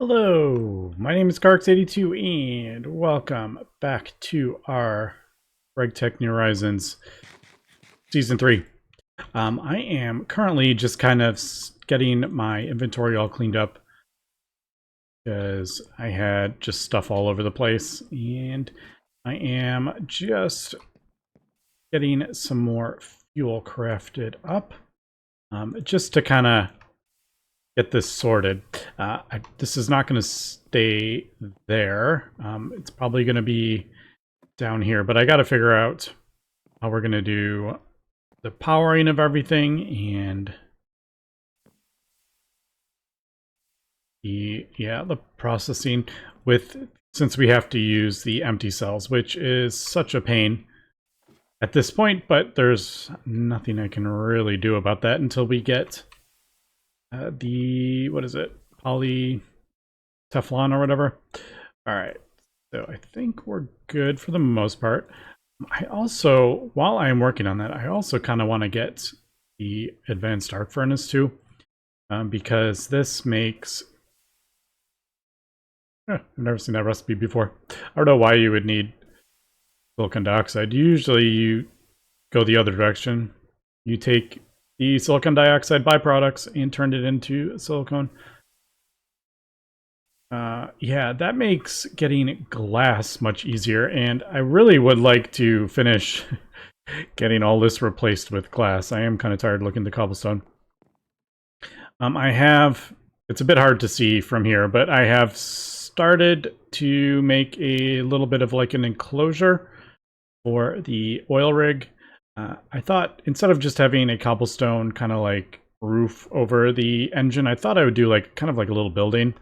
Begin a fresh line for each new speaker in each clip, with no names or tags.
Hello, my name is Carx82 and welcome back to our GregTech New Horizons Season 3. I am currently just kind of getting my inventory all cleaned up because I had just stuff all over the place, and I am just getting some more fuel crafted up just to kind of get this sorted. This is not going to stay there. It's probably going to be down here, but I got to figure out how we're going to do the powering of everything and the processing with, since we have to use the empty cells, which is such a pain at this point, but there's nothing I can really do about that until we get what is it? Poly Teflon or whatever. All right. So I think we're good for the most part. I also, while I am working on that, I also kind of want to get the advanced arc furnace too, because this makes... I've never seen that recipe before. I don't know why you would need silicon dioxide. Usually you go the other direction. You take the silicon dioxide byproducts and turn it into silicone. Yeah, that makes getting glass much easier, and I really would like to finish getting all this replaced with glass. I am kind of tired looking at the cobblestone. It's a bit hard to see from here, but I have started to make a little bit of like an enclosure for the oil rig. I thought instead of just having a cobblestone kind of like roof over the engine, I thought I would do like kind of like a little building.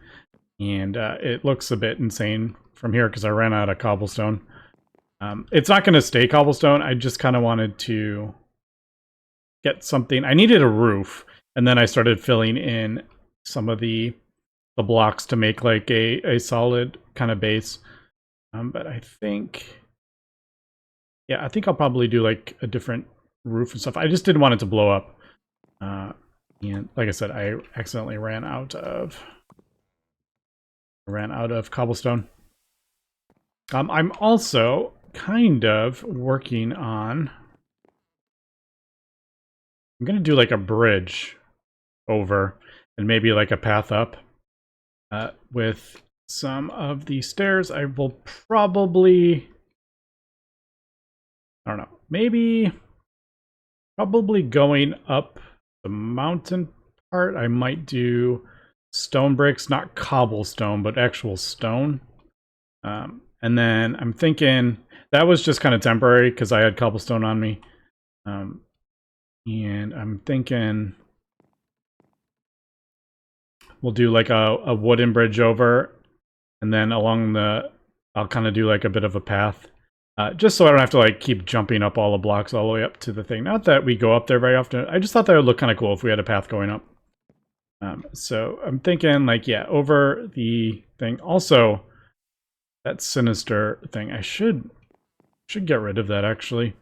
And it looks a bit insane from here because I ran out of cobblestone. It's not going to stay cobblestone. I just kind of wanted to get something. I needed a roof, and then I started filling in some of the blocks to make like a solid kind of base. But I think, yeah, I think I'll probably do like a different roof and stuff. I just didn't want it to blow up. And like I said, I accidentally ran out of cobblestone. I'm also kind of working on... I'm going to do like a bridge over and maybe like a path up with some of the stairs. I will probably... I don't know. Maybe... Probably going up the mountain part, I might do stone bricks, not cobblestone, but actual stone. And then I'm thinking that was just kind of temporary because I had cobblestone on me. And I'm thinking we'll do like a wooden bridge over, and then I'll kind of do like a bit of a path. Just so I don't have to like keep jumping up all the blocks all the way up to the thing. Not that we go up there very often. I just thought that would look kind of cool if we had a path going up. So I'm thinking like, yeah, over the thing. Also, that sinister thing, I should get rid of that actually.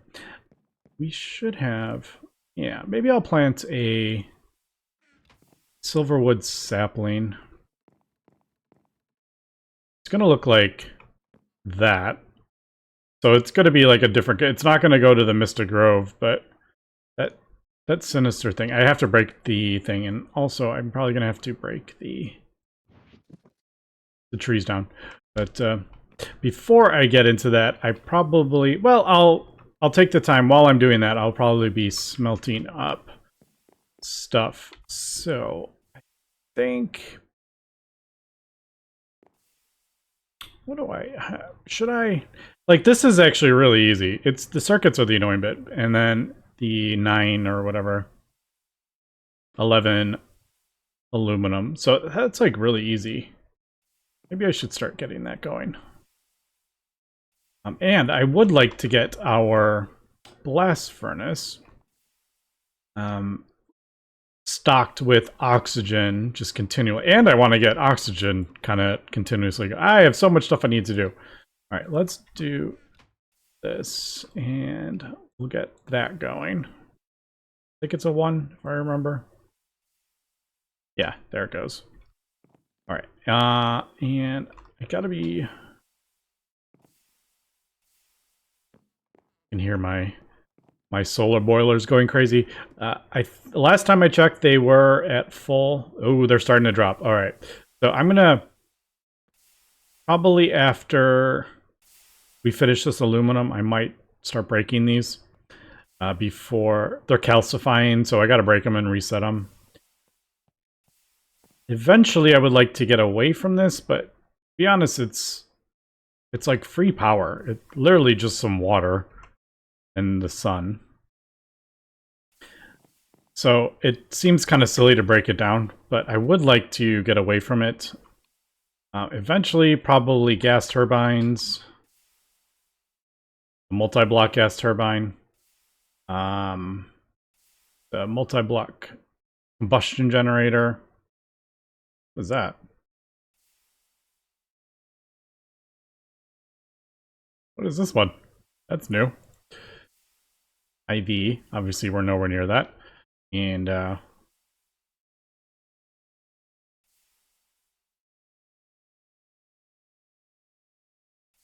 We should have, yeah, maybe I'll plant a silverwood sapling. It's gonna look like that. So it's gonna be like a different, it's not gonna go to the Mystic Grove, but that sinister thing, I have to break the thing, and also I'm probably gonna have to break the trees down. But before I get into that, I probably, well, I'll take the time while I'm doing that. I'll probably be smelting up stuff. So I think, what do I have? Should I, like, this is actually really easy. It's the circuits are the annoying bit, and then the 9 or whatever 11 aluminum. So that's like really easy. Maybe I should start getting that going. And I would like to get our blast furnace stocked with oxygen just continually. And I want to get oxygen kind of continuously. I have so much stuff I need to do. All right, let's do this, and we'll get that going. I think it's a 1, if I remember. Yeah, there it goes. All right, and I gotta be. You can hear my solar boilers going crazy. Last time I checked, they were at full. Oh, they're starting to drop. All right, so I'm gonna probably after we finish this aluminum, I might start breaking these before they're calcifying. So I got to break them and reset them. Eventually, I would like to get away from this, but to be honest, it's like free power. It's literally just some water and the sun. So it seems kind of silly to break it down, but I would like to get away from it. Eventually, probably gas turbines, a multi-block gas turbine, the multi-block combustion generator. What's that? What is this one? That's new. IV. Obviously, we're nowhere near that. And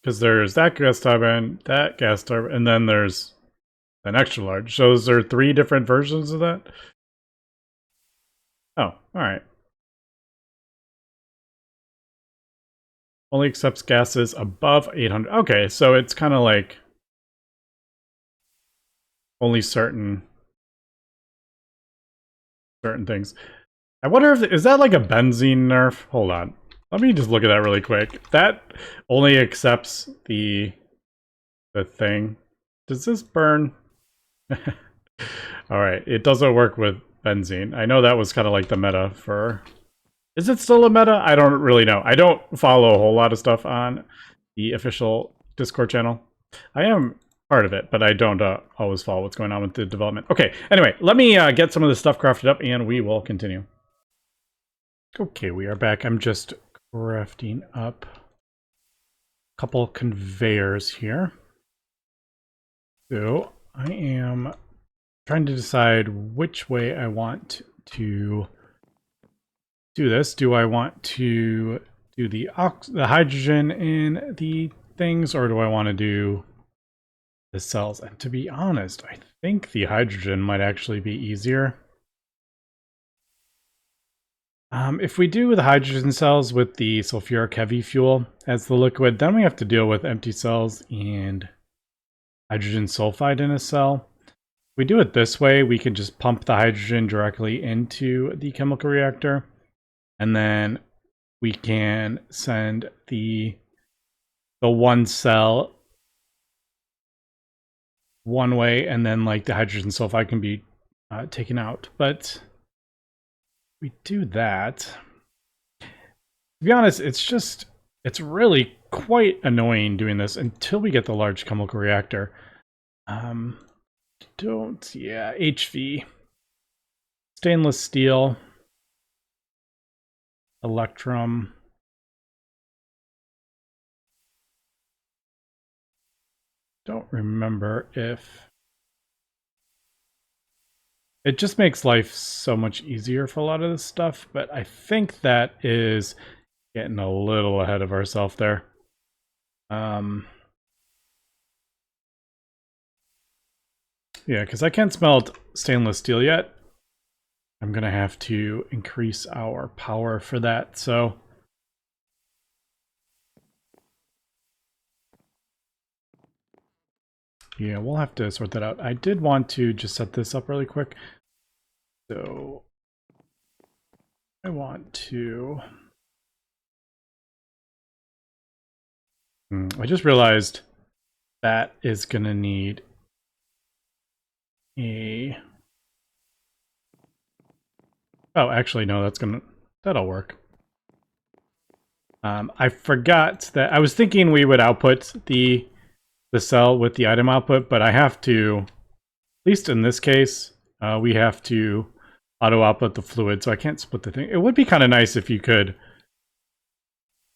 because there's that gas turbine, and then there's an extra large. So is there 3 different versions of that? Oh, all right. Only accepts gases above 800. Okay, so it's kind of like only certain things. I wonder if is that like a benzene nerf? Hold on. Let me just look at that really quick. That only accepts the thing. Does this burn? All right, it doesn't work with benzene. I know that was kind of like the meta for. Is it still a meta? I don't really know. I don't follow a whole lot of stuff on the official Discord channel. I am part of it, but I don't always follow what's going on with the development. Okay, anyway, let me get some of this stuff crafted up and we will continue. Okay, we are back. I'm just crafting up a couple conveyors here. So I am trying to decide which way I want to do this. Do I want to do the hydrogen in the things, or do I want to do the cells? And to be honest, I think the hydrogen might actually be easier. If we do the hydrogen cells with the sulfuric heavy fuel as the liquid, then we have to deal with empty cells and hydrogen sulfide in a cell. If we do it this way, we can just pump the hydrogen directly into the chemical reactor, and then we can send the one cell one way, and then like the hydrogen sulfide can be taken out. But we do that. To be honest, it's really quite annoying doing this until we get the large chemical reactor. HV. Stainless steel. Electrum. Don't remember if it just makes life so much easier for a lot of this stuff, but I think that is getting a little ahead of ourselves there. Yeah, because I can't smelt stainless steel yet. I'm gonna have to increase our power for that, so yeah, we'll have to sort that out. I did want to just set this up really quick. So I want to... I just realized that is going to need a... Oh, actually, no, that'll work. I forgot that I was thinking we would output the cell with the item output, but I have to, at least in this case, we have to auto output the fluid, so I can't split the thing. It would be kind of nice if you could,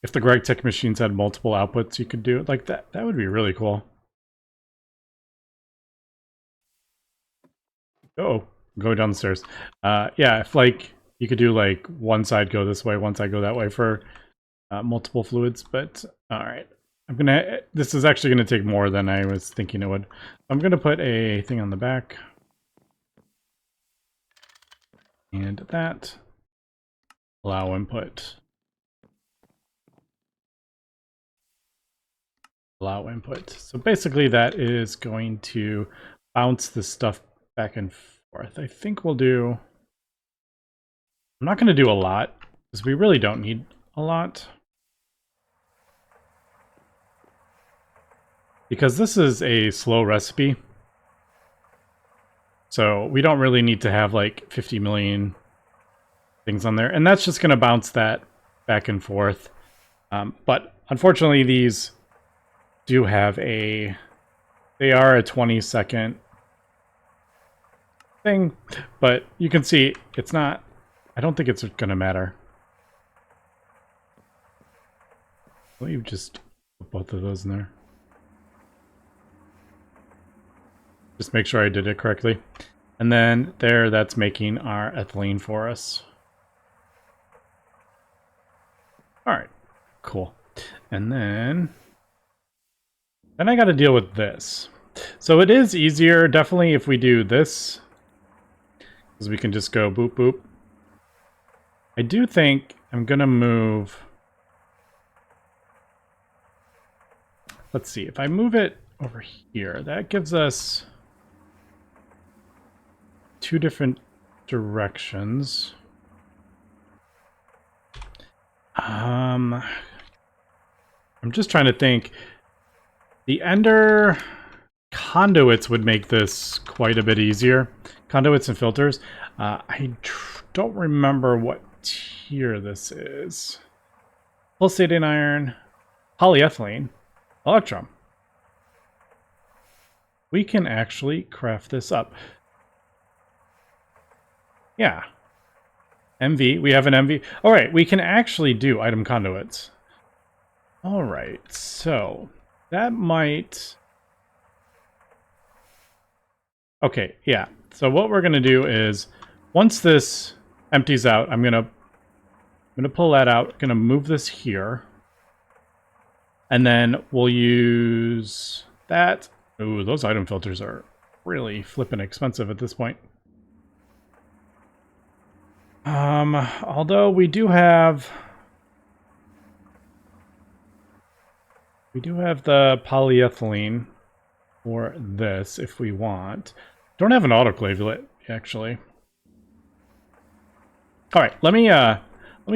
if the GregTech machines had multiple outputs, you could do it like that. That would be really cool. Oh, go down the stairs. Yeah, if like You could do like one side go this way, one side go that way for multiple fluids, but all right. This is actually gonna take more than I was thinking it would. I'm gonna put a thing on the back. And that. Allow input. Allow input. So basically that is going to bounce this stuff back and forth. I think we'll do... I'm not going to do a lot, because we really don't need a lot. Because this is a slow recipe. So we don't really need to have like 50 million things on there. And that's just going to bounce that back and forth. But unfortunately, these do have a... They are a 20-second thing. But you can see it's not... I don't think it's going to matter. Let me just put both of those in there. Just make sure I did it correctly. And then there, that's making our ethylene for us. All right, cool. And then I got to deal with this. So it is easier, definitely, if we do this. Because we can just go boop, boop. I do think I'm going to move... Let's see, if I move it over here, that gives us two different directions. I'm just trying to think. The ender conduits would make this quite a bit easier. Conduits and filters. I don't remember what tier this is. Pulsating iron, polyethylene, electrum. We can actually craft this up. Yeah. MV, we have an MV. All right, we can actually do item conduits. All right, so that might... Okay, yeah. So what we're gonna do is, once this empties out, I'm gonna pull that out. Gonna move this here, and then we'll use that. Ooh, those item filters are really flippin' expensive at this point. Although we do have the polyethylene for this if we want. Don't have an autoclave yet, actually. All right, let me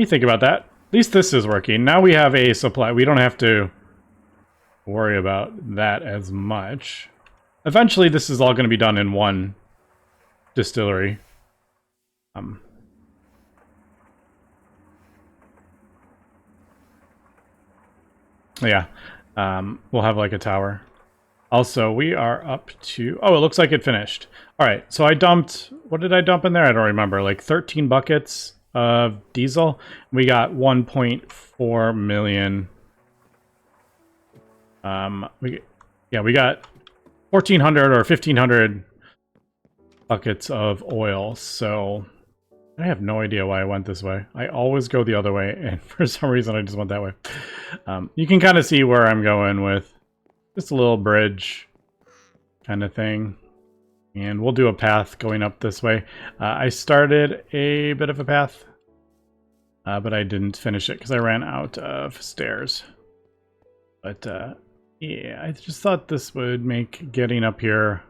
think about that. At least this is working. Now we have a supply. We don't have to worry about that as much. Eventually, this is all going to be done in one distillery. Yeah, we'll have like a tower. Also, we are up to... Oh, it looks like it finished. All right, so I dumped... What did I dump in there? I don't remember. Like 13 buckets of diesel. We got 1.4 million. We got 1,400 or 1,500 buckets of oil. So I have no idea why I went this way. I always go the other way, and for some reason I just went that way. You can kind of see where I'm going with just a little bridge kind of thing. And we'll do a path going up this way. I started a bit of a path, but I didn't finish it because I ran out of stairs. But yeah, I just thought this would make getting up here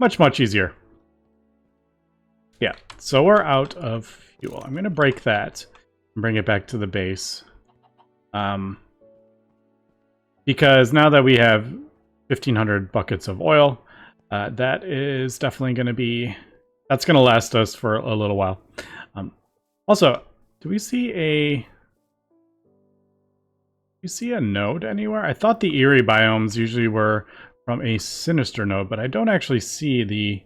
much, much easier. Yeah, so we're out of fuel. I'm going to break that and bring it back to the base. Because now that we have 1,500 buckets of oil, that is definitely going to be... That's going to last us for a little while. Also, do we see a... You see a node anywhere? I thought the eerie biomes usually were from a sinister node, but I don't actually see the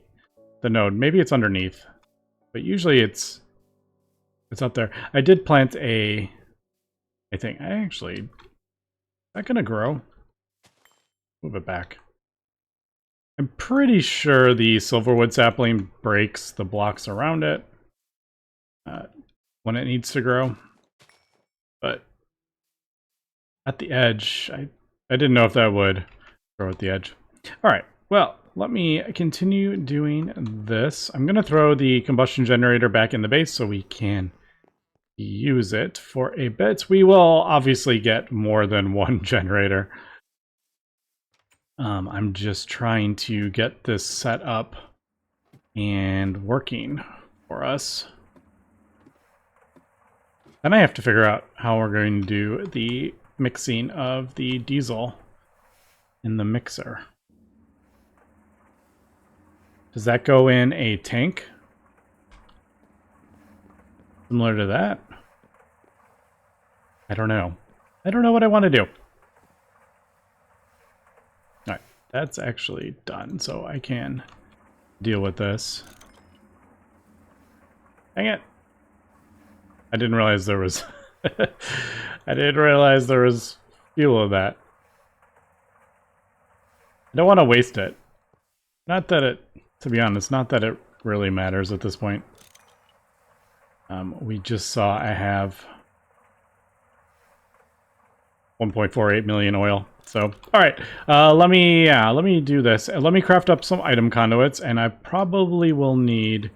node. Maybe it's underneath, but usually it's up there. I did plant a thing. Is that gonna grow? Move it back. I'm pretty sure the silverwood sapling breaks the blocks around it. when it needs to grow. But at the edge, I didn't know if that would grow at the edge. All right, well, let me continue doing this. I'm going to throw the combustion generator back in the base so we can use it for a bit. We will obviously get more than one generator. I'm just trying to get this set up and working for us. Then I have to figure out how we're going to do the mixing of the diesel in the mixer. Does that go in a tank? Similar to that? I don't know. I don't know what I want to do. Alright, that's actually done, so I can deal with this. Dang it. I didn't realize there was... I didn't realize there was fuel of that. I don't want to waste it. Not that it... To be honest, not that it really matters at this point. We just saw I have 1.48 million oil. So, all right, let me do this. Let me craft up some item conduits, and I probably will need.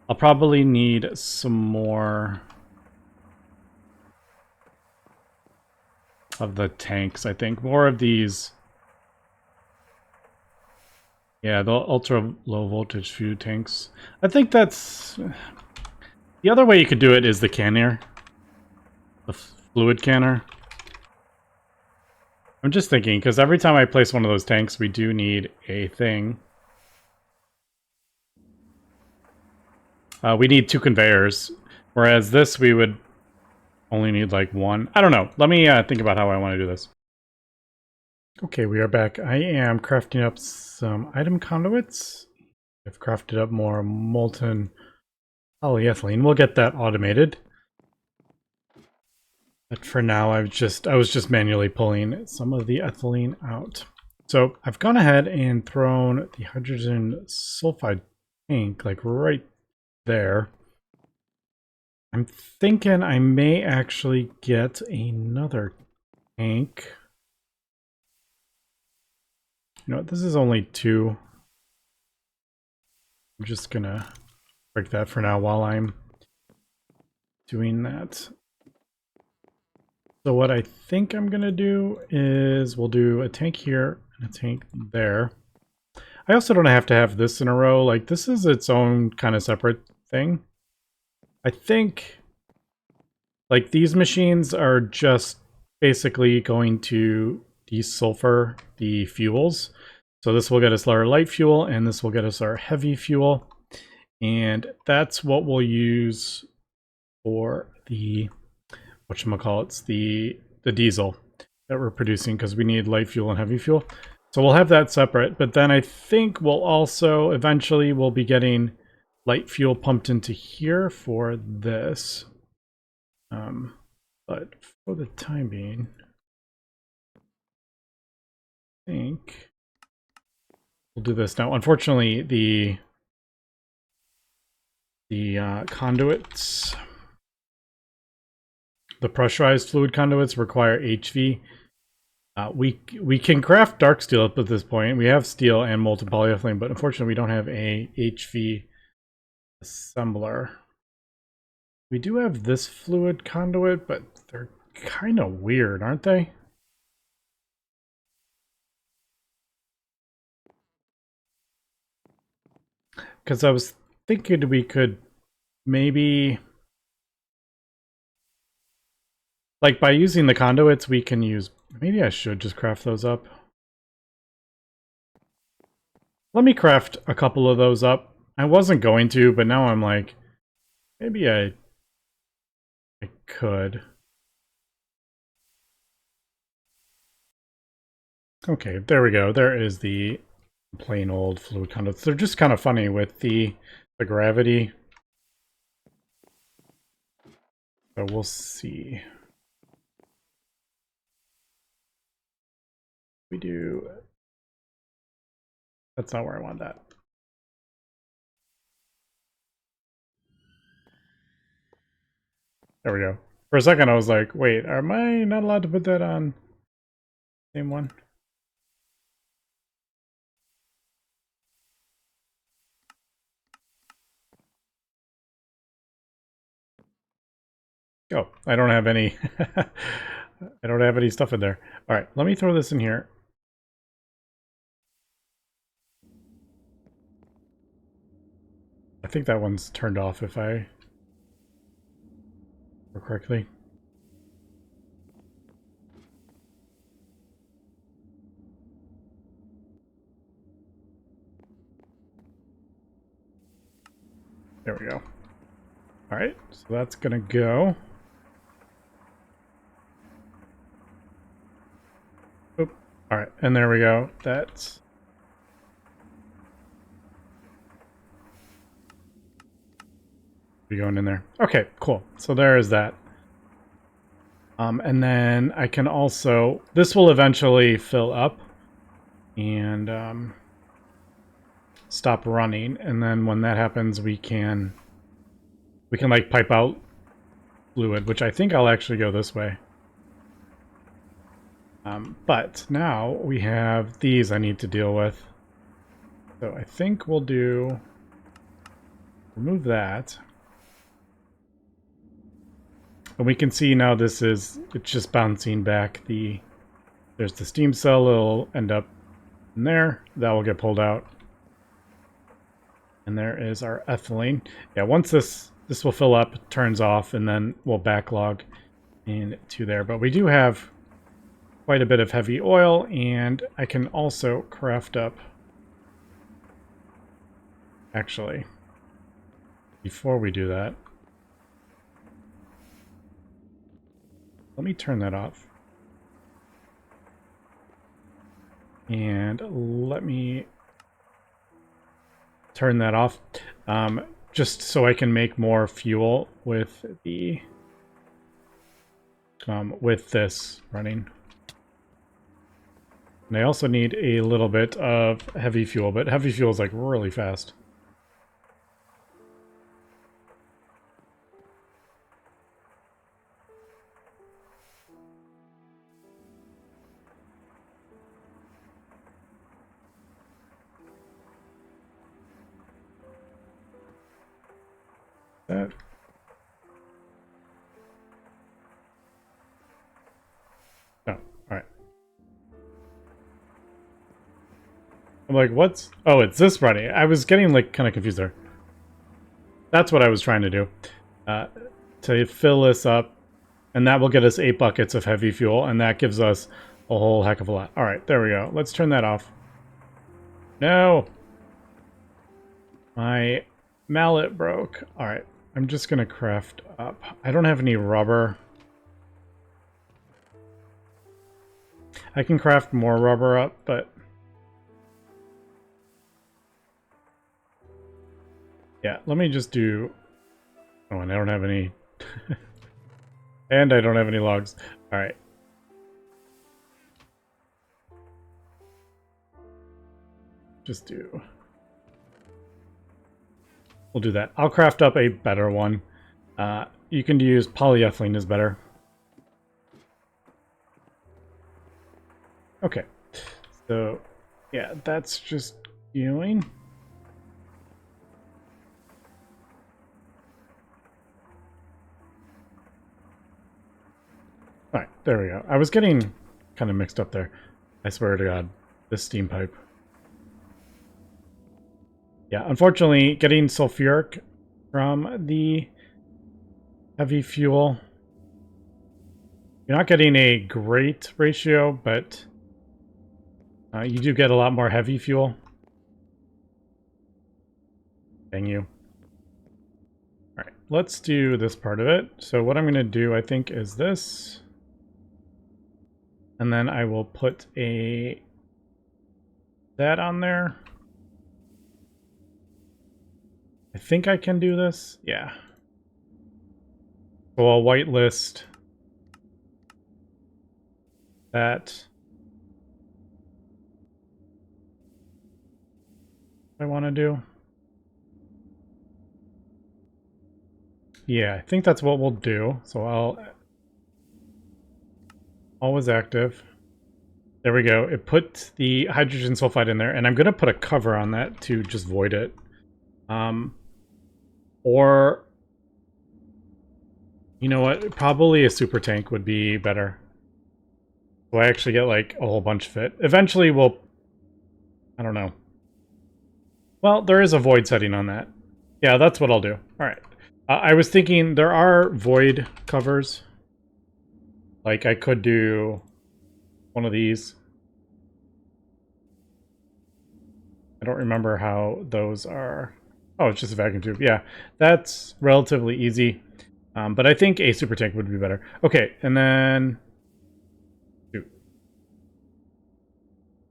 I'll probably need some more of the tanks. I think more of these. Yeah, the ultra low voltage fuel tanks. I think that's the other way you could do it is the canner, the fluid canner. I'm just thinking, because every time I place one of those tanks, we do need a thing. We need 2 conveyors, whereas this we would only need like 1. I don't know. Let me think about how I want to do this. Okay, we are back. I am crafting up some item conduits. I've crafted up more molten polyethylene. We'll get that automated. But for now, I was just manually pulling some of the ethylene out. So I've gone ahead and thrown the hydrogen sulfide tank like right there. I'm thinking I may actually get another tank. You know what, this is only 2. I'm just gonna break that for now while I'm doing that. So what I think I'm gonna do is we'll do a tank here and a tank there. I also don't have to have this in a row. Like, this is its own kind of separate thing. I think, like, these machines are just basically going to desulfur the fuels. So this will get us our light fuel, and this will get us our heavy fuel. And that's what we'll use for the, whatchamacallits, the diesel that we're producing, because we need light fuel and heavy fuel. So we'll have that separate, but then I think we'll also, eventually we'll be getting light fuel pumped into here for this. But for the time being, I think we'll do this now. Unfortunately, the conduits, the pressurized fluid conduits require HV. We can craft dark steel up at this point. We have steel and molten polyethylene, but unfortunately we don't have a HV assembler. We do have this fluid conduit, but they're kind of weird, aren't they? Because I was thinking we could maybe, like, by using the conduits, we can use, maybe I should just craft those up. Let me craft a couple of those up. I wasn't going to, but now I'm like, maybe I could. Okay, there we go. There is the plain old fluid conduits. They're just kind of funny with the gravity. So we'll see. We do. That's not where I want that. There we go. For a second, I was like, wait, am I not allowed to put that on? Same one? Oh, I don't have any. I don't have any stuff in there. All right, let me throw this in here. I think that one's turned off if I remember correctly. There we go. All right, so that's gonna go. Oop. All right, and there we go. That's be going in there. Okay, cool. So there is that. And then I can also, this will eventually fill up and stop running. And then when that happens, we can like pipe out fluid, which I think I'll actually go this way. But now we have these I need to deal with. So I think we'll remove that. And we can see now it's just bouncing back there's the steam cell, it'll end up in there. That will get pulled out. And there is our ethylene. Yeah, once this will fill up, it turns off, and then we'll backlog into there. But we do have quite a bit of heavy oil, and I can also craft up. Actually, before we do that, let me turn that off. And let me turn that off, just so I can make more fuel with with this running. And I also need a little bit of heavy fuel, but heavy fuel is like really fast. That. Oh, all right. I'm like, what's... Oh, it's this running. I was getting like kind of confused there. That's what I was trying to do. To fill this up, and that will get us 8 buckets of heavy fuel, and that gives us a whole heck of a lot. All right, there we go. Let's turn that off. No! My mallet broke. All right, I'm just going to craft up. I don't have any rubber. I can craft more rubber up, but... Yeah, let me just do... Oh, and I don't have any... And I don't have any logs. Alright. Just do... We'll do that. I'll craft up a better one. You can use polyethylene is better. Okay. So, yeah, that's just healing. Alright, there we go. I was getting kind of mixed up there. I swear to God. This steam pipe. Yeah, unfortunately, getting sulfuric from the heavy fuel, you're not getting a great ratio, but you do get a lot more heavy fuel. Dang you. Alright, let's do this part of it. So what I'm going to do, I think, is this. And then I will put that on there. I think I can do this. Yeah. So I'll whitelist that. I want to do. Yeah, I think that's what we'll do. So I'll always active. There we go. It put the hydrogen sulfide in there, and I'm going to put a cover on that to just void it. Or, you know what? Probably a super tank would be better. So I actually get like a whole bunch of it. Eventually we'll... I don't know. Well, there is a void setting on that. Yeah, that's what I'll do. Alright. I was thinking there are void covers. Like I could do one of these. I don't remember how those are. Oh, it's just a vacuum tube. Yeah, that's relatively easy. But I think a super tank would be better. Okay, and then... Shoot.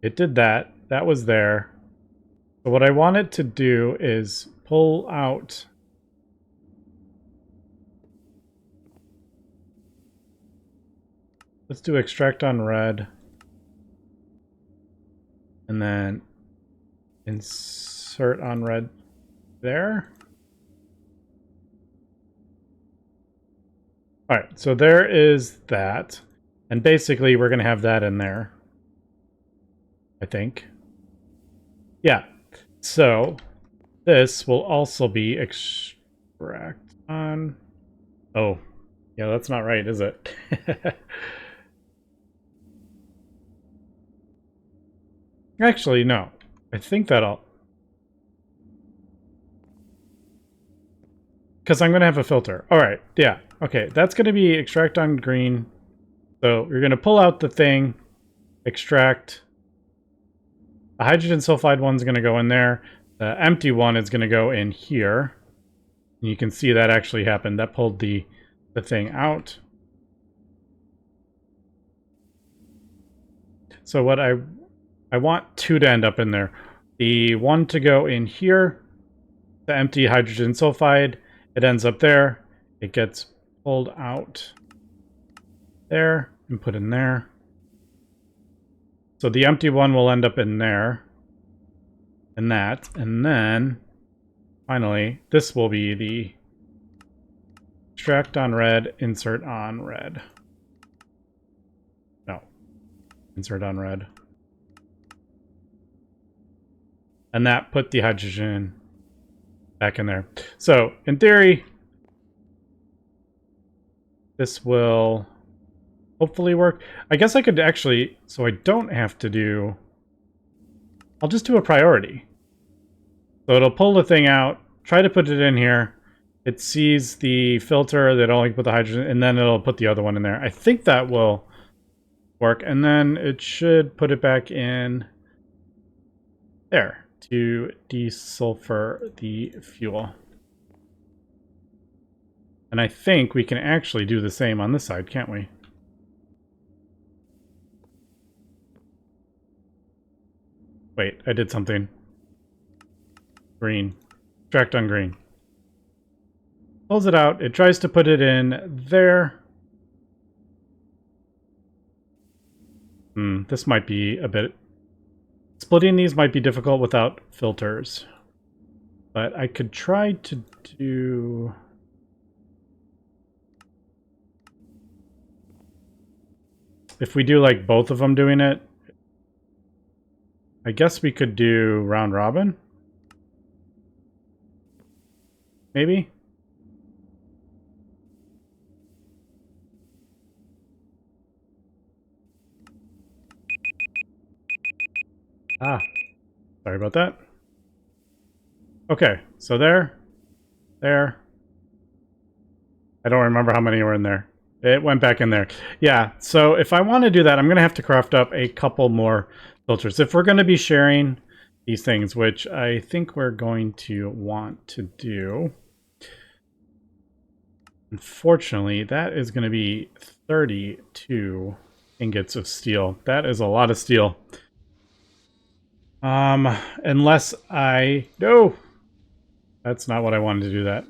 It did that. That was there. So what I wanted to do is pull out... Let's do extract on red. And then insert on red there. Alright, so there is that. And basically we're going to have that in there. I think. Yeah. So this will also be extract on... Oh. Yeah, that's not right, is it? Actually, no. I think that'll... Because I'm going to have a filter. Alright, yeah. Okay, that's going to be extract on green. So you're going to pull out the thing, extract. The hydrogen sulfide one's going to go in there. The empty one is going to go in here. And you can see that actually happened. That pulled the thing out. So what I want two to end up in there. The one to go in here, the empty hydrogen sulfide, it ends up there. It gets pulled out there and put in there. So the empty one will end up in there. And that. And then, finally, this will be the extract on red, insert on red. No. Insert on red. And that put the hydrogen back in there. So, in theory, this will hopefully work. I guess I could actually, so I don't have to do... I'll just do a priority. So it'll pull the thing out, try to put it in here. It sees the filter that only put the hydrogen, and then it'll put the other one in there. I think that will work, and then it should put it back in there to desulfur the fuel. And I think we can actually do the same on this side, can't we? Wait, I did something. Green. Extract on green. Pulls it out. It tries to put it in there. This might be a bit... Splitting these might be difficult without filters. But I could try to do... If we do like both of them doing it, I guess we could do round robin? Maybe? Ah, sorry about that. Okay, so there. I don't remember how many were in there. It went back in there. Yeah, so if I want to do that, I'm going to have to craft up a couple more filters. If we're going to be sharing these things, which I think we're going to want to do. Unfortunately, that is going to be 32 ingots of steel. That is a lot of steel. Unless I... No! That's not what I wanted to do that.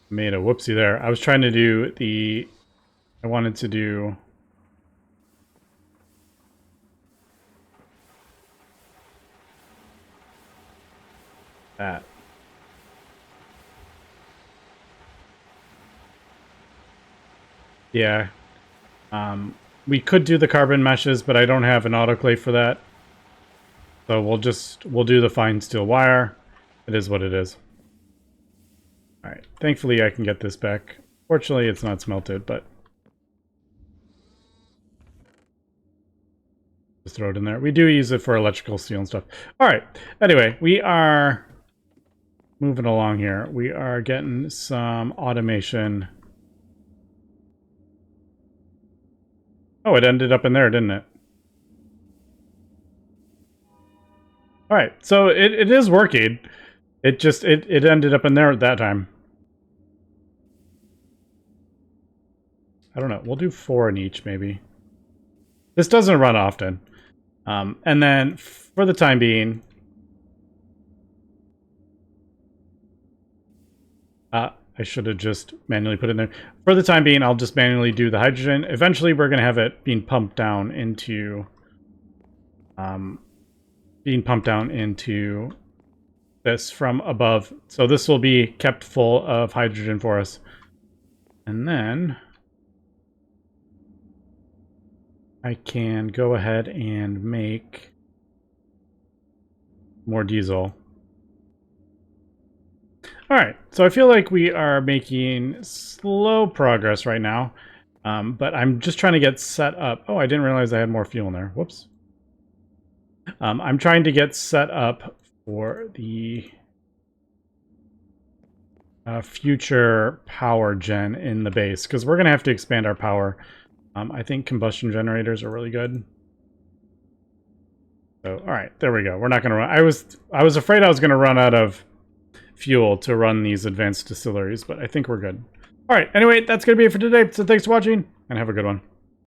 Made a whoopsie there. I was trying to do the... I wanted to do... Yeah. We could do the carbon meshes, but I don't have an autoclave for that. So we'll do the fine steel wire. It is what it is. All right. Thankfully, I can get this back. Fortunately, it's not smelted, but just throw it in there. We do use it for electrical steel and stuff. All right. Anyway, we are moving along here. We are getting some automation. Oh, it ended up in there, didn't it? All right. So it is working. It ended up in there at that time. I don't know. We'll do 4 in each, maybe. This doesn't run often. And then, for the time being... I should have just manually put it in there. For the time being, I'll just manually do the hydrogen. Eventually, we're going to have it being pumped down into... this from above. So this will be kept full of hydrogen for us. And then... I can go ahead and make more diesel. Alright, so I feel like we are making slow progress right now. But I'm just trying to get set up. Oh, I didn't realize I had more fuel in there. Whoops. I'm trying to get set up for the future power gen in the base, because we're going to have to expand our power. I think combustion generators are really good. So, all right, there we go. We're not going to run. I was afraid I was going to run out of fuel to run these advanced distilleries, but I think we're good. All right, anyway, that's going to be it for today. So thanks for watching, and have a good one.